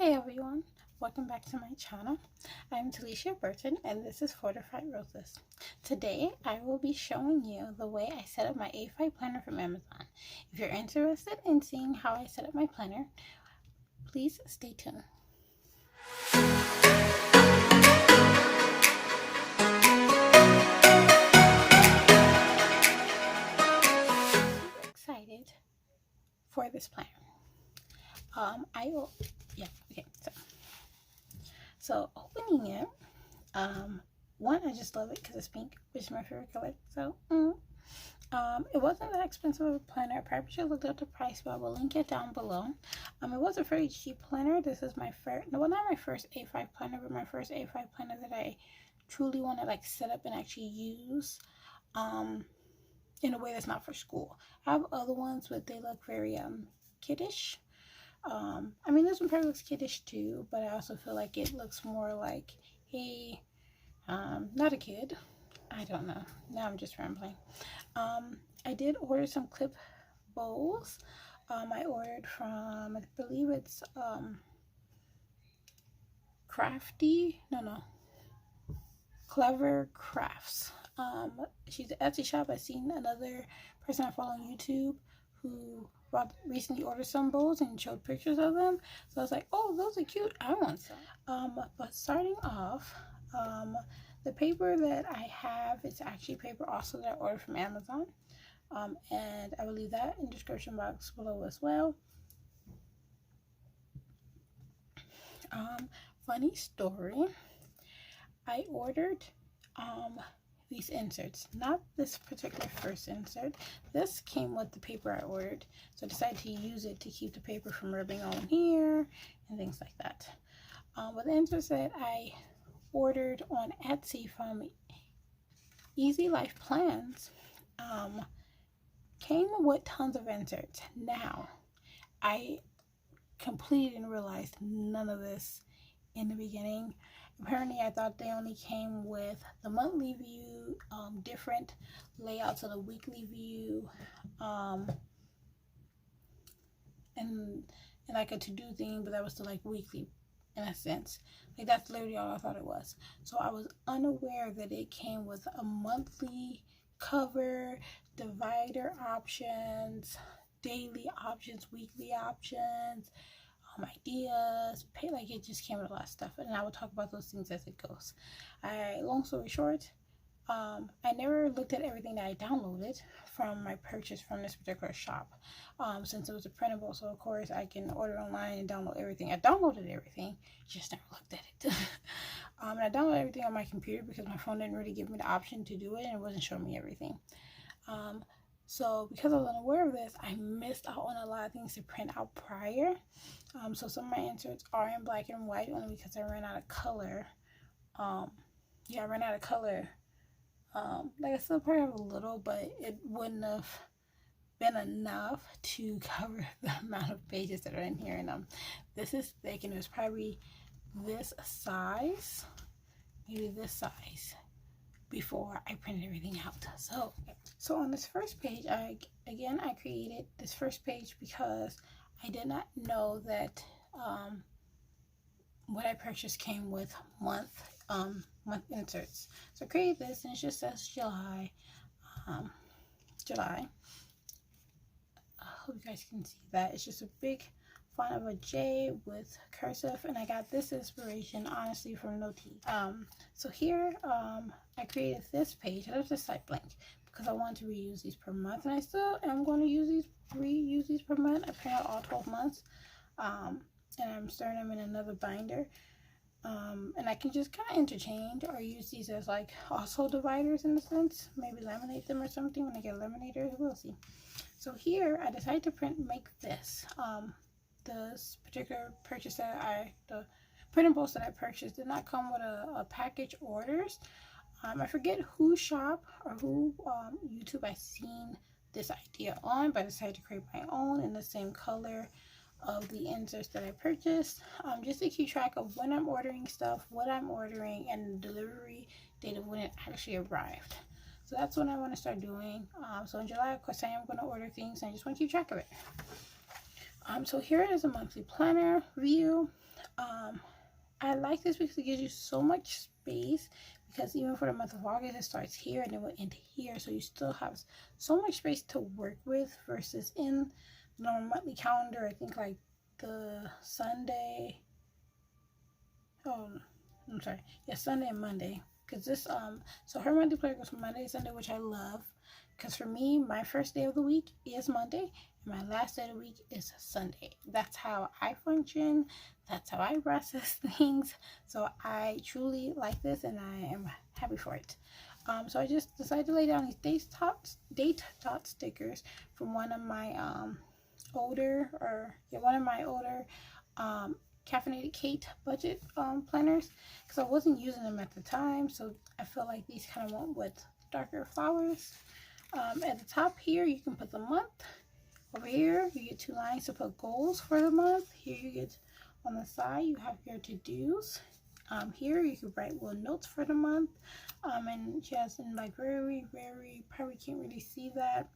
Hi everyone, welcome back to my channel. I'm Talishia Burton and this is Fortified Roses. Today I will be showing you the way I set up my A5 planner from Amazon. If you're interested in seeing how I set up my planner, please stay tuned. I'm excited for this planner. So opening it, one, I just love it because it's pink, which is my favorite color. So, it wasn't that expensive of a planner. I probably should have looked up the price, but I will link it down below. It was a very cheap planner. This is my first, well, not my first A5 planner, but my first A5 planner that I truly want to like set up and actually use, in a way that's not for school. I have other ones, but they look very, kiddish. I mean, this one probably looks kiddish too, but I also feel like it looks more like, hey, not a kid. I don't know. Now I'm just rambling. I did order some clip bowls. I ordered from, I believe it's, Clever Crafts. She's an Etsy shop. I've seen another person I follow on YouTube who recently ordered some bowls and showed pictures of them. So I was like, oh, those are cute. I want some. But starting off, the paper that I have is actually paper also that I ordered from Amazon. And I will leave that in the description box below as well. Funny story. I ordered these inserts, not this particular first insert. This came with the paper I ordered, so I decided to use it to keep the paper from rubbing on here and things like that. But the inserts that I ordered on Etsy from Easy Life Plans came with tons of inserts. Now, I completely didn't realize none of this in the beginning. Apparently, I thought they only came with the monthly view, different layouts of the weekly view, and like a to-do thing, but that was still like weekly in a sense. Like that's literally all I thought it was. So I was unaware that it came with a monthly cover, divider options, daily options, weekly options, ideas, like it just came with a lot of stuff, and I will talk about those things as it goes. Long story short, I never looked at everything that I downloaded from my purchase from this particular shop, since it was a printable, so of course I can order online and download everything. I downloaded everything, just never looked at it. And I downloaded everything on my computer because my phone didn't really give me the option to do it, and it wasn't showing me everything. So because I was unaware of this, I missed out on a lot of things to print out prior. So some of my inserts are in black and white only because I ran out of color. I ran out of color. Like I still probably have a little, but it wouldn't have been enough to cover the amount of pages that are in here. And this is thick, and it was probably this size, maybe this size, before I printed everything out. So on this first page, I created this first page because I did not know that what I purchased came with month inserts. So I created this, and it just says July. July. I hope you guys can see that. It's just a big font of a J with cursive, and I got this inspiration honestly from Noti. So here I created this page. I left this site blank because I want to reuse these per month, and I still am going to reuse these per month. I print out all 12 months, and I'm storing them in another binder, and I can just kind of interchange or use these as like also dividers in a sense. Maybe laminate them or something when I get a laminator. We'll see. So here I decided to make this. This particular purchase the printables that I purchased did not come with a package orders. I forget who shop or who YouTube I seen this idea on, but I decided to create my own in the same color of the inserts that I purchased, just to keep track of when I'm ordering stuff, what I'm ordering, and the delivery date of when it actually arrived. So that's what I want to start doing. So in July, of course, I am going to order things, and I just want to keep track of it. So here is a monthly planner view. I like this because it gives you so much space, because even for the month of August it starts here and it will end here, so you still have so much space to work with, versus in the normal monthly calendar, I think like the Sunday, oh I'm sorry, yeah, Sunday and Monday, because this so her monthly planner goes from Monday to Sunday, which I love, because for me my first day of the week is Monday and my last day of the week is Sunday. That's how I function, that's how I process things. So I truly like this and I am happy for it. So I just decided to lay down these date dot stickers from one of my older, caffeinated Kate budget planners, because I wasn't using them at the time, so I feel like these kind of went with darker flowers. At the top here you can put the month. Over here you get 2 lines to put goals for the month. Here you get, on the side you have your to-dos. Here you can write little notes for the month, and she has in like very probably can't really see that,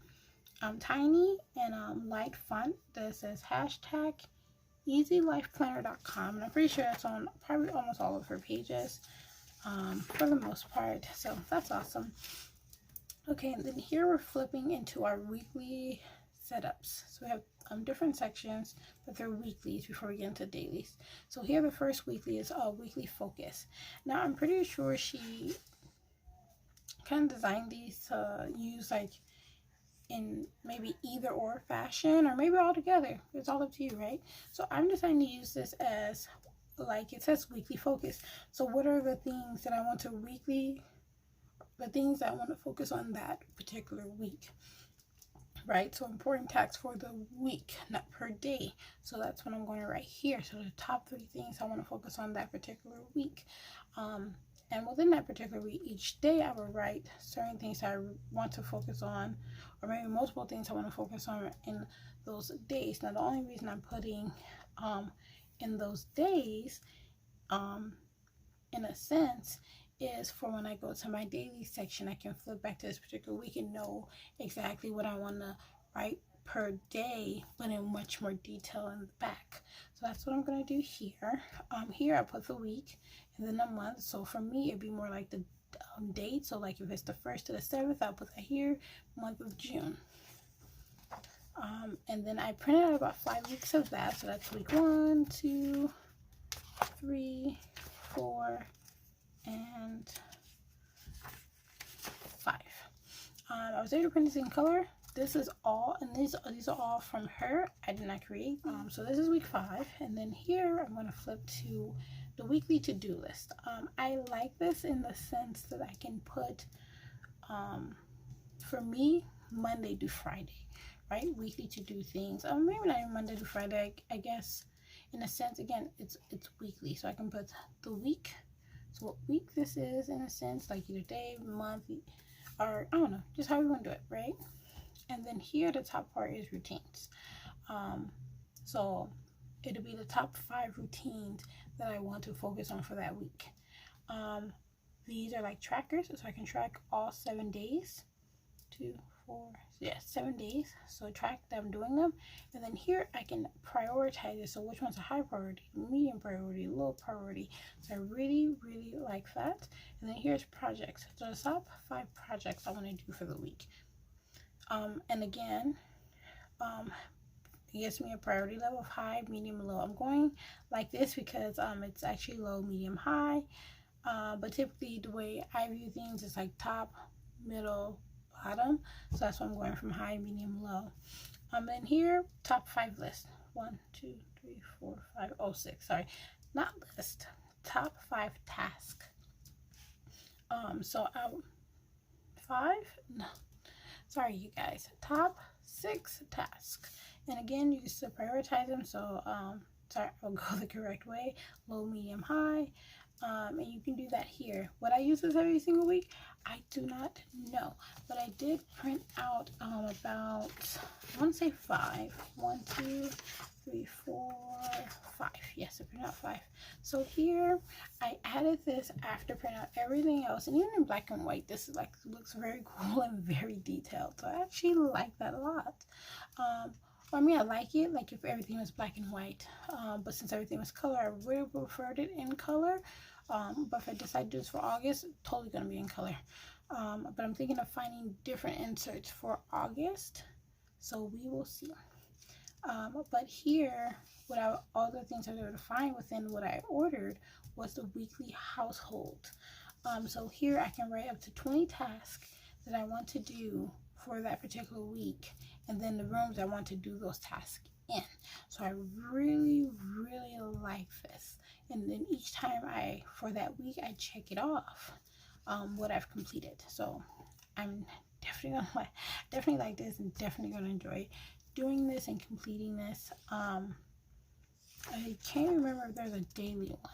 tiny and light font that says hashtag easylifeplanner.com, and I'm pretty sure that's on probably almost all of her pages, for the most part, so that's awesome. Okay, and then here we're flipping into our weekly setups. So we have different sections, but they're weeklies before we get into dailies. So here the first weekly is a weekly focus. Now I'm pretty sure she kind of designed these to use like in maybe either or fashion, or maybe all together. It's all up to you, right? So I'm deciding to use this as, like it says, weekly focus. So what are the things that I want to focus on that particular week, right? So important tasks for the week, not per day. So that's what I'm going to write here. So the top 3 things I want to focus on that particular week. And within that particular week, each day I will write certain things I want to focus on, or maybe multiple things I want to focus on in those days. Now the only reason I'm putting in those days, in a sense, is for when I go to my daily section, I can flip back to this particular week and know exactly what I want to write per day, but in much more detail in the back. So that's what I'm going to do here. Here I put the week and then a month. So for me, it'd be more like the date. So like if it's the 1st to the 7th, I'll put that here, month of June. And then I printed out about 5 weeks of that. So that's week 1, 2, 3, 4, and 5. I was able to print this in color. This is all, and these are all from her. I did not create. So this is week 5, and then here I'm going to flip to the weekly to-do list. I like this in the sense that I can put, for me, Monday to Friday, right? Weekly to-do things. Maybe not even Monday to Friday. I guess in a sense, again, it's weekly, so I can put the week. So what week this is, in a sense, like either day, month, or I don't know, just how we want to do it, right? And then here the top part is routines. So it'll be the top 5 routines that I want to focus on for that week. These are like trackers, so I can track all 7 days. 2, 4, yeah, 7 days. So track that I'm doing them, and then here I can prioritize it. So which one's a high priority, medium priority, low priority. So I really like that. And then here's projects. So the top 5 projects I want to do for the week. And again, it gives me a priority level of high, medium, low. I'm going like this because it's actually low, medium, high. But typically the way I view things is like top, middle, bottom. So that's why I'm going from high, medium, low. And here, top 5 list. 1, 2, 3, 4, 5, oh, 6. Sorry, not list. Top 5 task. So 5. No, sorry, you guys. Top 6 tasks. And again, you can still prioritize them. So sorry, I'll go the correct way. Low, medium, high. And you can do that here. Would I use this every single week? I do not know, but I did print out about, I want to say 5. 1, 2, 3, 4, 5. Yes, I printed out 5. So here I added this after printing out everything else, and even in black and white, this is like looks very cool and very detailed. So I actually like that a lot. Well, I mean, I like it, like if everything was black and white. But since everything was color, I really preferred it in color. But if I decide to do this for August, it's totally going to be in color. But I'm thinking of finding different inserts for August. So we will see. But here, all the things I was able to find within what I ordered was the weekly household. So here I can write up to 20 tasks that I want to do for that particular week, and then the rooms I want to do those tasks in. So I really, really like this. And then each time for that week, I check it off, what I've completed. So I'm definitely like this, and definitely gonna enjoy doing this and completing this. I can't remember if there's a daily one.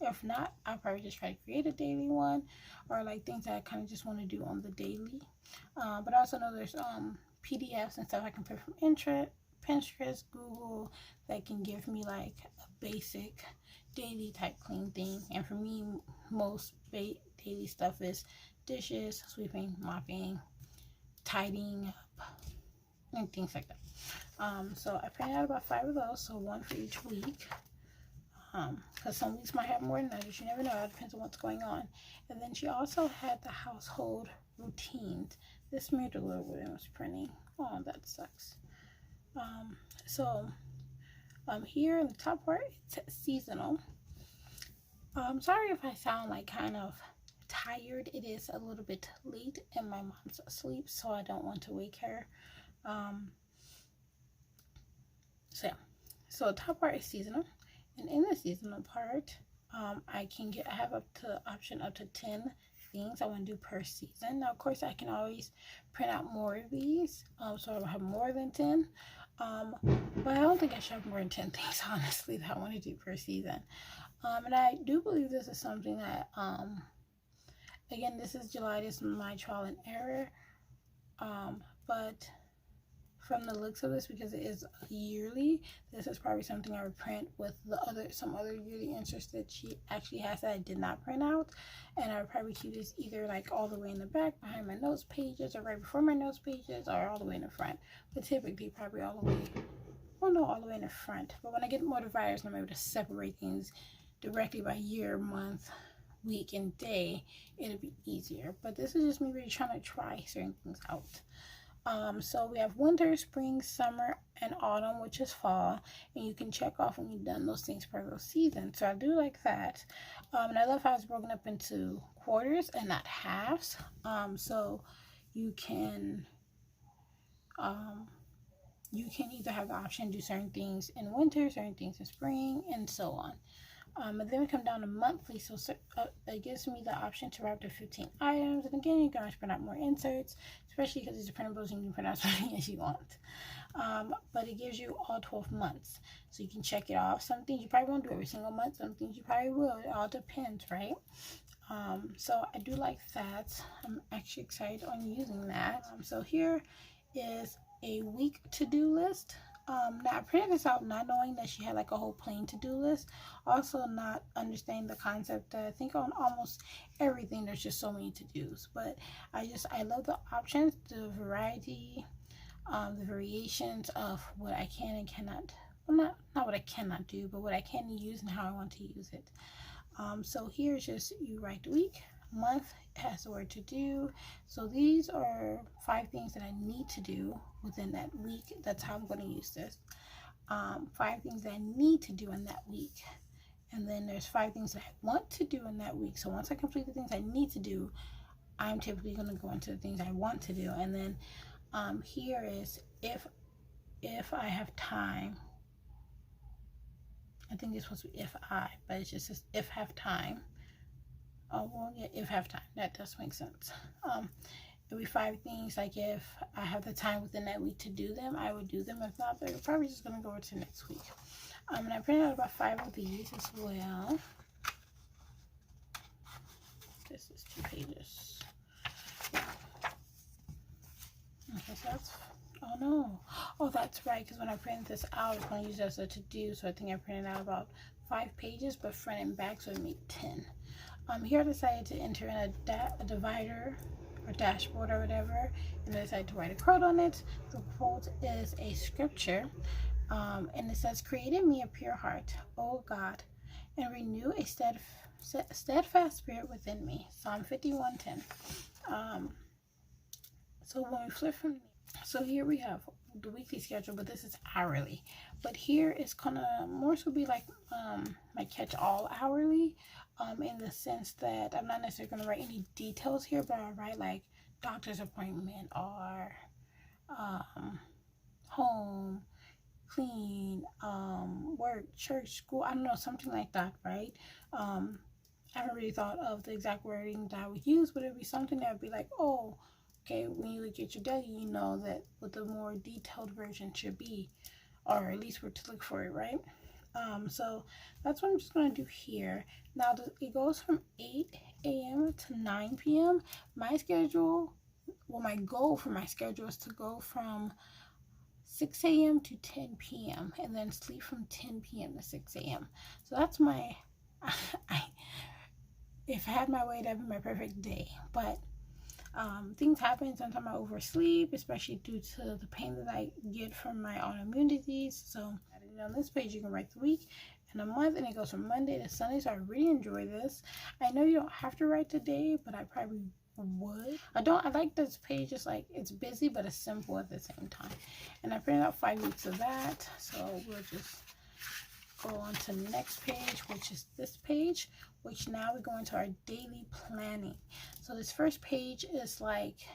If not, I'll probably just try to create a daily one, or like things that I kind of just want to do on the daily. But I also know there's PDFs and stuff I can put from Pinterest, Google, that can give me like a basic daily type clean thing. And for me, most daily stuff is dishes, sweeping, mopping, tidying up, and things like that. So I printed out about 5 of those, so one for each week. Because some weeks might have more than others. You never know. It depends on what's going on. And then she also had the household routines. This mirrored a little bit when I was printing. Oh, that sucks. Here in the top part, it's seasonal. Sorry if I sound like kind of tired. It is a little bit late and my mom's asleep, so I don't want to wake her. So the top part is seasonal. And in the seasonal part, I have up to 10 things I want to do per season. Now, of course, I can always print out more of these, so I'll have more than 10. But I don't think I should have more than 10 things, honestly, that I want to do per season. And I do believe this is something that, again, this is July. This is my trial and error. But from the looks of this, because it is yearly, this is probably something I would print with some other yearly inserts that she actually has that I did not print out. And I would probably keep this either like all the way in the back behind my notes pages, or right before my notes pages, or all the way in the front. But typically probably all the way in the front. But when I get more dividers and I'm able to separate things directly by year, month, week, and day, it'll be easier. But this is just me really trying to try certain things out. So we have winter, spring, summer, and autumn, which is fall, and you can check off when you've done those things per those seasons. So I do like that. And I love how it's broken up into quarters and not halves. So you can either have the option to do certain things in winter, certain things in spring, and so on. And then we come down to monthly, so it gives me the option to write up to 15 items. And again, you can always print out more inserts, especially because these are printables and you can print out as many as you want. But it gives you all 12 months, so you can check it off. Some things you probably won't do every single month, some things you probably will. It all depends, right? So I do like that. I'm actually excited on using that. So here is a week to-do list. Now I printed this out not knowing that she had like a whole plain to-do list, also not understanding the concept that I think on almost everything there's just so many to-dos. But I love the options, the variety, the variations of what I can and cannot, well, not what I cannot do, but what I can use and how I want to use it. So here's just, you write the week, month, has the word to do. So these are 5 things that I need to do within that week. That's how I'm going to use this. 5 things that I need to do in that week. And then there's 5 things that I want to do in that week. So once I complete the things I need to do, I'm typically going to go into the things I want to do. And then here is if I have time. I think it's supposed to be but it just says if have time. Oh, well, yeah, if have time. That does make sense. It'll be 5 things, like if I have the time within that week to do them, I would do them. If not, they're probably just going to go over to next week. And I printed out about 5 of these as well. This is 2 pages. Okay, so that's, oh no. Oh, that's right, because when I printed this out, I was going to use it as a to-do, so I think I printed out about 5 pages, but front and back, so it made 10. Here I decided to enter in a divider or dashboard or whatever, and I decided to write a quote on it. The quote is a scripture, and it says, "Create in me a pure heart, O God, and renew a steadfast spirit within me." Psalm 51:10. So when we flip from, so here we have the weekly schedule, but this is hourly. But here it's gonna more so be like my catch-all hourly, in the sense that I'm not necessarily gonna write any details here, but I'll write like doctor's appointment or home, clean, work, church, school, I don't know, something like that, right? I haven't really thought of the exact wording that I would use, but it would be something that would be like, oh, okay, when you look at your daily, you know that what the more detailed version should be, or at least where to look for it, right? So that's what I'm just going to do here. Now, it goes from 8 a.m. to 9 p.m. My schedule, well, my goal for my schedule is to go from 6 a.m. to 10 p.m. and then sleep from 10 p.m. to 6 a.m. So that's my, if I had my way, that'd be my perfect day. But things happen. Sometimes I oversleep, especially due to the pain that I get from my autoimmune disease. So on this page, you can write the week and a month, and it goes from Monday to Sunday. So I really enjoy this. I know you don't have to write the day, but I probably would. I like this page. It's like, it's busy, but it's simple at the same time. And I printed out 5 weeks of that. So we'll just go on to the next page, which is this page, which now we go into our daily planning. So this first page is like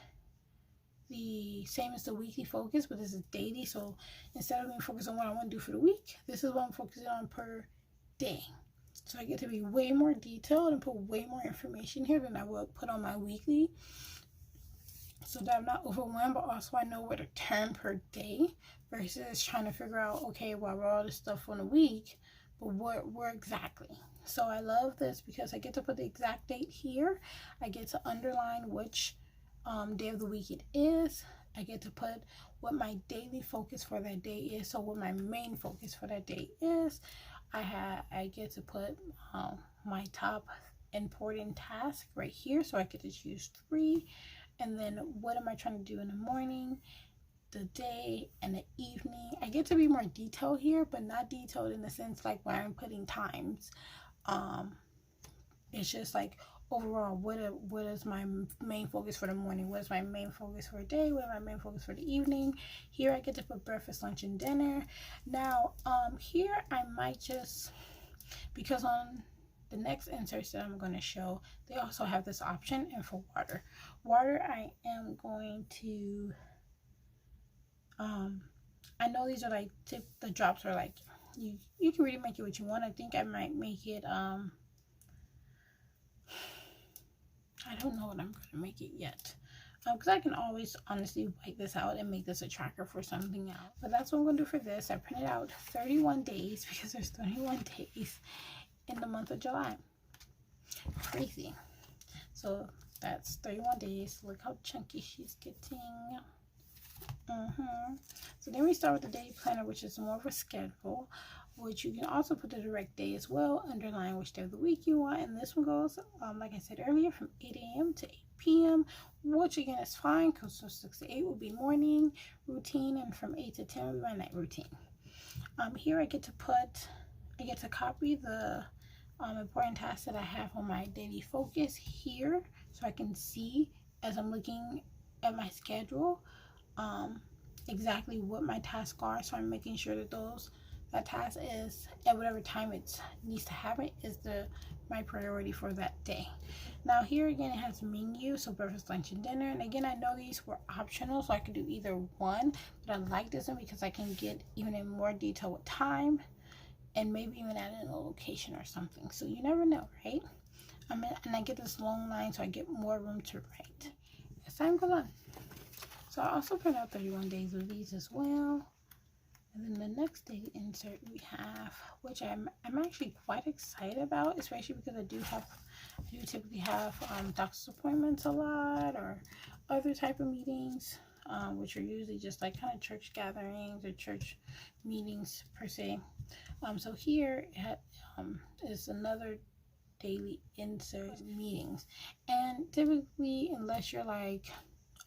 the same as the weekly focus, but this is daily. So instead of being focused on what I want to do for the week, this is what I'm focusing on per day. So I get to be way more detailed and put way more information here than I would put on my weekly, so that I'm not overwhelmed, but also I know where to turn per day versus trying to figure out, okay, well, I wrote all this stuff on a week, but where exactly? So I love this because I get to put the exact date here. I get to underline which day of the week it is. I get to put what my daily focus for that day is. So what my main focus for that day is. I get to put my top important task right here. So I get to choose 3. And then what am I trying to do in the morning, the day, and the evening. I get to be more detailed here, but not detailed in the sense like when I'm putting times. It's just like overall, what is my main focus for the morning? What is my main focus for the day? What is my main focus for the evening? Here I get to put breakfast, lunch, and dinner. Now, here I might just, because on the next inserts that I'm going to show, they also have this option. And for water, I am going to, I know these are like, the drops are like, you can really make it what you want. I think I might make it, I don't know what I'm going to make it yet. Because I can always honestly wipe this out and make this a tracker for something else. But that's what I'm going to do for this. I printed out 31 days because there's 31 days in the month of July. Crazy. So that's 31 days. Look how chunky she's getting. So then we start with the daily planner, which is more of a schedule, which you can also put the direct day as well, underline which day of the week you want. And this one goes, like I said earlier, from 8 a.m. to 8 p.m., which again is fine because so 6 to 8 will be morning routine, and from 8 to 10 will be my night routine. Here I get to copy the important tasks that I have on my daily focus here, so I can see as I'm looking at my schedule exactly what my tasks are. So I'm making sure that that task is at whatever time it needs to happen is my priority for that day. Now here again, it has menu, so breakfast, lunch, and dinner. And again, I know these were optional, so I could do either one, but I like this one because I can get even in more detail with time and maybe even add in a location or something. So you never know, right? And I get this long line, so I get more room to write as time goes on. So I also print out 31 days of these as well. And then the next day insert we have, which I'm actually quite excited about, especially because I do typically have doctor's appointments a lot, or other type of meetings, which are usually just like kind of church gatherings or church meetings per se. So here is another daily insert meetings. And typically, unless you're like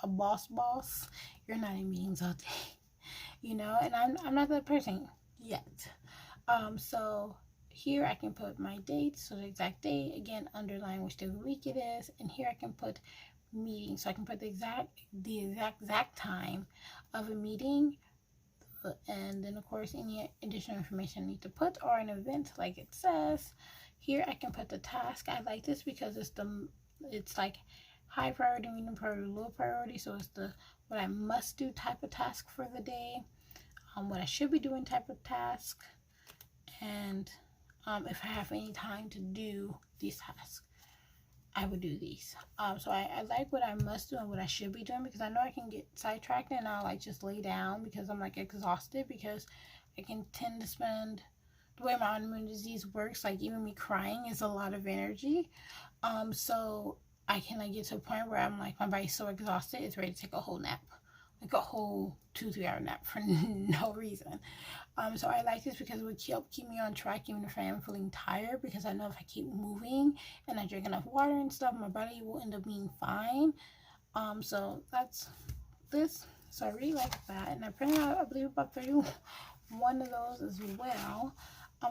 a boss, you're not in meetings all day, you know, and I'm not that person yet. So here I can put my date, so the exact date, again, underline which day of the week it is, and here I can put meeting, so I can put the exact time of a meeting, and then of course any additional information I need to put, or an event like it says. Here I can put the task. I like this because it's like high priority, medium priority, low priority, so it's the what I must do type of task for the day, what I should be doing type of task, and if I have any time to do these tasks, I would do these. So I like what I must do and what I should be doing, because I know I can get sidetracked and I'll like just lay down because I'm like exhausted, because I can tend to spend, the way my autoimmune disease works, like even me crying is a lot of energy. So I can like get to a point where I'm like, my body's so exhausted, it's ready to take a whole nap, like a whole 2-3 hour nap for no reason. So I like this because it would keep me on track even if I am feeling tired, because I know if I keep moving and I drink enough water and stuff, my body will end up being fine. So that's this. So I really like that, and I printed out, I believe, about 31 of those as well.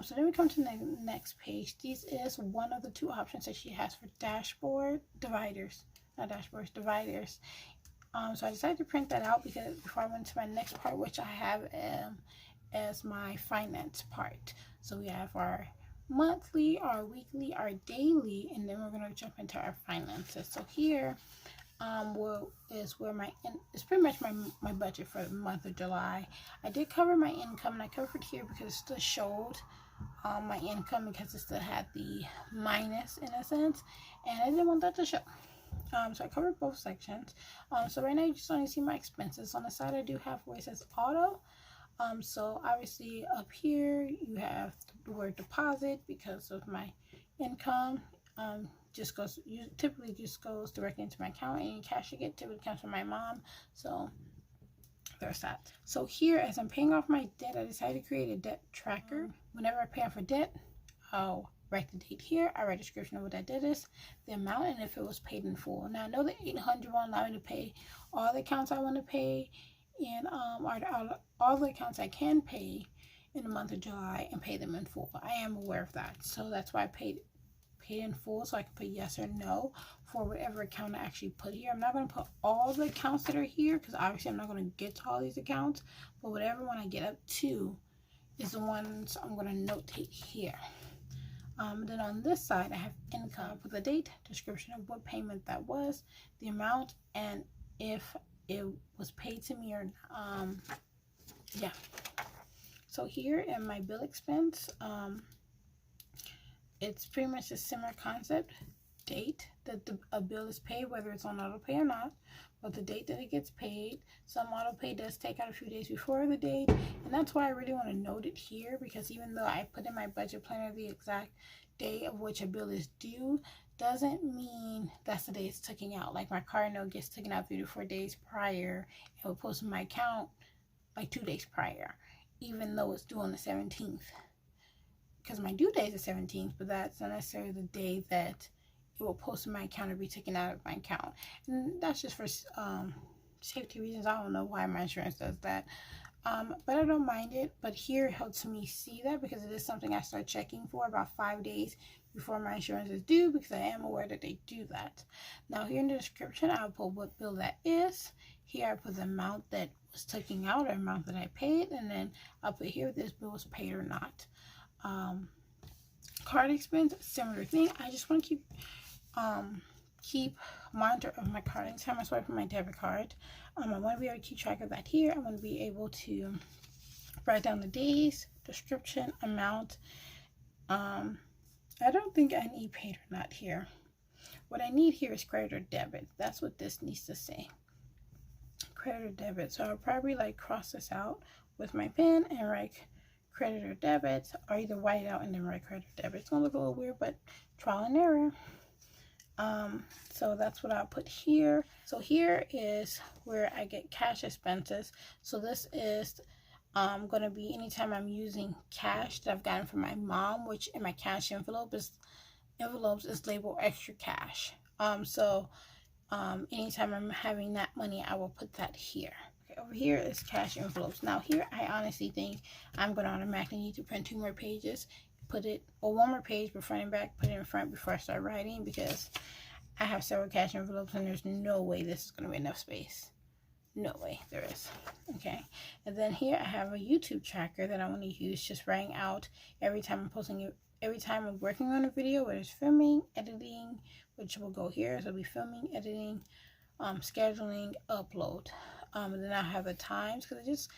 So then we come to the next page. This is one of the 2 options that she has for dashboard dividers, not dashboards, dividers. So I decided to print that out because before I went to my next part, which I have as my finance part. So we have our monthly, our weekly, our daily, and then we're going to jump into our finances. So here is where it's pretty much my budget for the month of July. I did cover my income, and I covered here because it still showed my income, because it still had the minus in a sense, and I didn't want that to show. So I covered both sections. So right now you just only see my expenses. On the side I do have where it says auto. So obviously up here you have the word deposit because of my income. Typically just goes directly into my account. Any cash I get typically comes from my mom. So there's that. So here, as I'm paying off my debt, I decided to create a debt tracker. Whenever I pay off a debt, I'll write the date here. I write a description of what that debt is, the amount, and if it was paid in full. Now I know the 800 won't allow me to pay all the accounts I want to pay, and all the accounts I can pay in the month of July and pay them in full. I am aware of that, so that's why I paid in full, so I can put yes or no for whatever account I actually put here. I'm not going to put all the accounts that are here because obviously I'm not going to get to all these accounts, but whatever one I get up to is the ones I'm going to notate here. Then on this side I have income with the date, description of what payment that was, the amount, and if it was paid to me or yeah. So here in my bill expense, it's pretty much a similar concept. Date that a bill is paid, whether it's on auto pay or not, but the date that it gets paid. Some auto pay does take out a few days before the date, and that's why I really want to note it here, because even though I put in my budget planner the exact day of which a bill is due, doesn't mean that's the day it's taken out. Like my car note gets taken out 3 to 4 days prior and will post in my account like 2 days prior, even though it's due on the 17th. Because my due date is the 17th, but that's not necessarily the day that it will post in my account or be taken out of my account. And that's just for safety reasons. I don't know why my insurance does that. But I don't mind it. But here it helps me see that, because it is something I start checking for about 5 days before my insurance is due, because I am aware that they do that. Now here in the description, I'll put what bill that is. Here I put the amount that was taken out or amount that I paid, and then I'll put here if this bill was paid or not. Card expense, similar thing. I just want to keep monitor of my card anytime I swipe on my debit card. I want to be able to keep track of that here. I want to be able to write down the days, description, amount. I don't think I need paid or not here. What I need here is credit or debit. That's what this needs to say. Credit or debit. So I'll probably like cross this out with my pen and write credit or debit, or either white out and then write credit or debit. It's gonna look a little weird, but trial and error. So that's what I'll put here. So here is where I get cash expenses. So this is going to be anytime I'm using cash that I've gotten from my mom, which in my cash envelope is envelopes is labeled extra cash. So anytime I'm having that money, I will put that here. Okay, over here is cash envelopes. Now here, I honestly think I'm going to automatically need to print 2 more pages, put it, or 1 more page, but front and back, put it in front before I start writing, because I have several cash envelopes and there's no way this is going to be enough space. No way there is. Okay, and then here I have a YouTube tracker that I want to use, just writing out every time I'm posting it, every time I'm working on a video, whether it's filming, editing, which will go here. So it'll be filming, editing, scheduling, upload. And then I have the times, because I just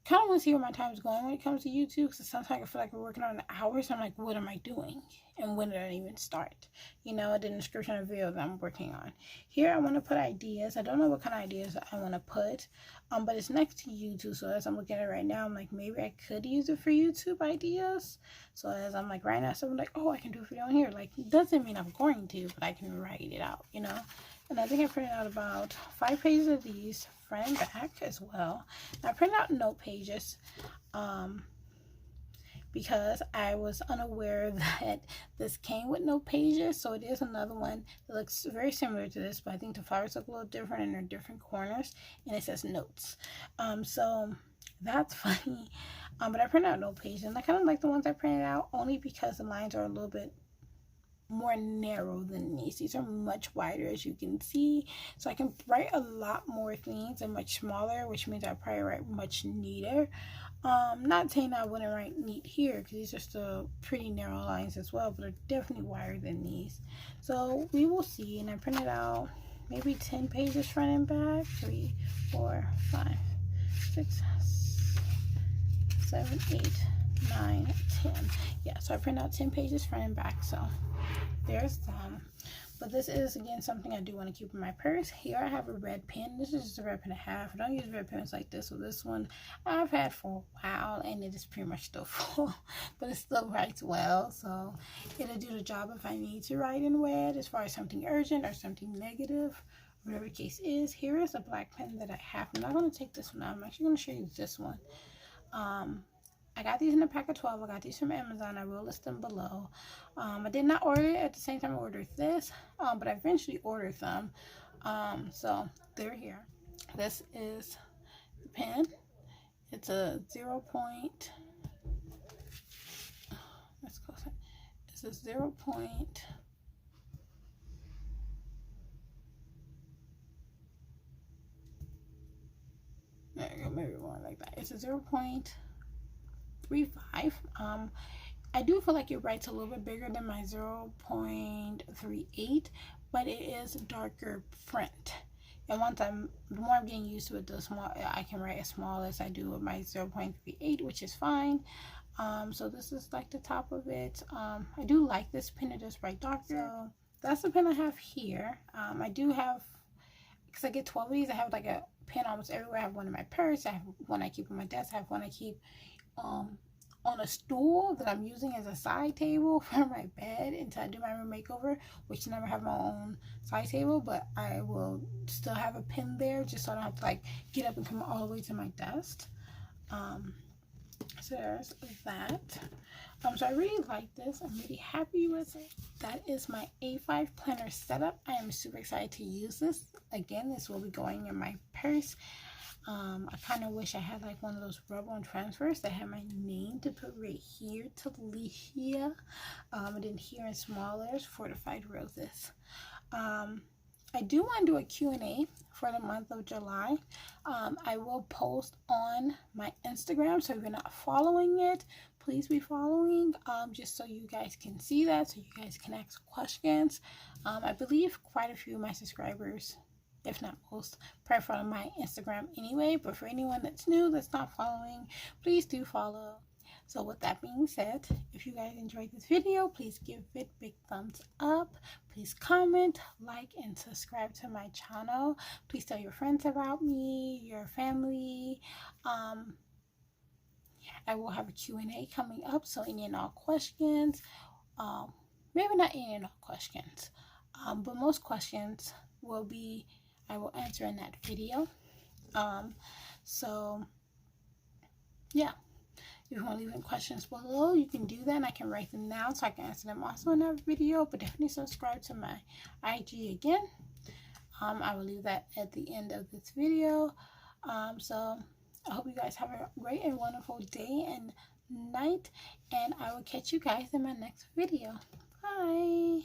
kind of want to see where my time is going when it comes to YouTube, because sometimes I feel like we're working on hours. I'm like, what am I doing? And when did I even start? You know, the description of the video that I'm working on. Here I want to put ideas. I don't know what kind of ideas I want to put, but it's next to YouTube. So as I'm looking at it right now, I'm like, maybe I could use it for YouTube ideas. So as I'm like right now, so I'm like, oh, I can do a video on here. Like, it doesn't mean I'm going to, but I can write it out, you know. And I think I printed out about 5 pages of these, front and back as well. And I printed out note pages because I was unaware that this came with note pages. So it is another one that looks very similar to this, but I think the flowers look a little different and they're different corners, and it says notes. So that's funny. But I printed out note pages, and I kind of like the ones I printed out only because the lines are a little bit more narrow than these. These are much wider, as you can see, so I can write a lot more things and much smaller, which means I probably write much neater. Not saying I wouldn't write neat here, because these are still pretty narrow lines as well, but they're definitely wider than these. So we will see. And I printed out maybe 10 pages front and back. 3, 4, 5, 6, 7, 8, 9, 10. Yeah, so I printed out 10 pages front and back. So there's some. But this is, again, something I do want to keep in my purse. Here I have a red pen. This is just a red pen and a half. I don't use red pens like this. So this one I've had for a while, and it is pretty much still full. But it still writes well. So it'll do the job if I need to write in red, as far as something urgent or something negative, whatever the case is. Here is a black pen that I have. I'm not going to take this one out. I'm actually going to show you this one. I got these in a pack of 12. I got these from Amazon. I will list them below. I did not order it at the same time I ordered this, but I eventually ordered them. So they're here. This is the pen. It's a 0 point. Let's go. It's a 0 point. There you go. Maybe more like that. It's a 0.35. I do feel like it writes a little bit bigger than my 0.38, but it is darker print. And the more I'm getting used to it, the small I can write as small as I do with my 0.38, which is fine. So this is like the top of it. I do like this pen. It does write darker. So that's the pen I have here. I do have, because I get 12 of these, I have like a pen almost everywhere. I have one in my purse. I have one I keep on my desk. I have one I keep on a stool that I'm using as a side table for my bed until I do my room makeover, which I never have my own side table, but I will still have a pen there just so I don't have to like get up and come all the way to my desk. So there's that. So I really like this. I'm really happy with it. That is my A5 planner setup. I am super excited to use this. Again, this will be going in my purse. I kind of wish I had like one of those rub-on transfers that had my name to put right here, Talishia, and then here in small letters, Fortified Roses. I do want to do a Q&A for the month of July. I will post on my Instagram, so if you're not following it, please be following, just so you guys can see that, so you guys can ask questions. I believe quite a few of my subscribers, if not most, probably follow my Instagram anyway, but for anyone that's new, that's not following, please do follow. So with that being said, if you guys enjoyed this video, please give it big thumbs up. Please comment, like, and subscribe to my channel. Please tell your friends about me, your family. I will have a Q&A coming up, so any and all questions, maybe not any and all questions, but most questions will be, I will answer in that video. So yeah, If you want to leave any questions below, you can do that, and I can write them down so I can answer them also in that video. But definitely subscribe to my IG again. I will leave that at the end of this video. So I hope you guys have a great and wonderful day and night, and I will catch you guys in my next video. Bye.